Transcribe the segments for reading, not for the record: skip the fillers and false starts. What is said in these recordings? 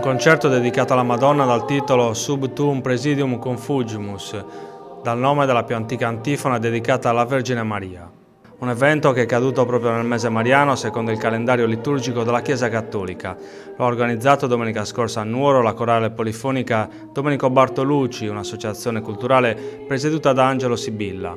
concerto dedicato alla Madonna dal titolo Sub tuum presidium confugimus, dal nome della più antica antifona dedicata alla Vergine Maria. Un evento che è caduto proprio nel mese mariano secondo il calendario liturgico della Chiesa Cattolica. Lo ha organizzato domenica scorsa a Nuoro la corale polifonica Domenico Bartolucci, un'associazione culturale presieduta da Angelo Sibilla.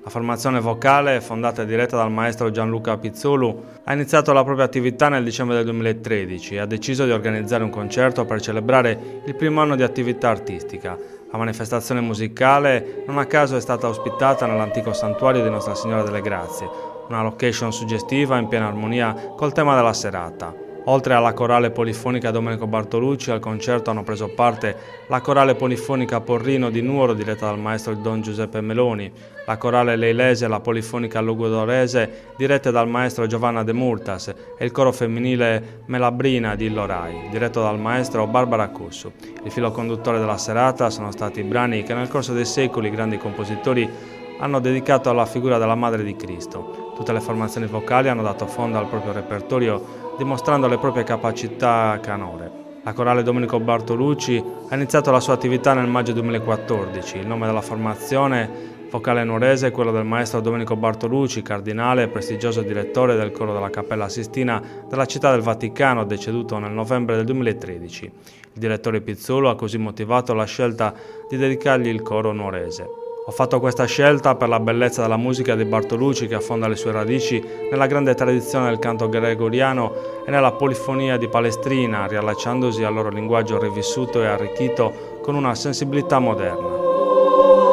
La formazione vocale, fondata e diretta dal maestro Gianluca Pizzolu, ha iniziato la propria attività nel dicembre del 2013 e ha deciso di organizzare un concerto per celebrare il primo anno di attività artistica. La manifestazione musicale non a caso è stata ospitata nell'antico santuario di Nostra Signora delle Grazie, una location suggestiva in piena armonia col tema della serata. Oltre alla corale polifonica Domenico Bartolucci, al concerto hanno preso parte la corale polifonica Porrino di Nuoro diretta dal maestro Don Giuseppe Meloni, la corale Leilese e la polifonica Lugudorese dirette dal maestro Giovanna De Murtas e il coro femminile Melabrina di Illorai, diretto dal maestro Barbara Cussu. Il filo conduttore della serata sono stati i brani che nel corso dei secoli grandi compositori hanno dedicato alla figura della Madre di Cristo. Tutte le formazioni vocali hanno dato fondo al proprio repertorio dimostrando le proprie capacità canore. La corale Domenico Bartolucci ha iniziato la sua attività nel maggio 2014. Il nome della formazione vocale nuorese è quello del maestro Domenico Bartolucci, cardinale e prestigioso direttore del coro della Cappella Sistina della Città del Vaticano, deceduto nel novembre del 2013. Il direttore Pizzolo ha così motivato la scelta di dedicargli il coro nuorese. Ho fatto questa scelta per la bellezza della musica di Bartolucci che affonda le sue radici nella grande tradizione del canto gregoriano e nella polifonia di Palestrina, riallacciandosi al loro linguaggio rivissuto e arricchito con una sensibilità moderna.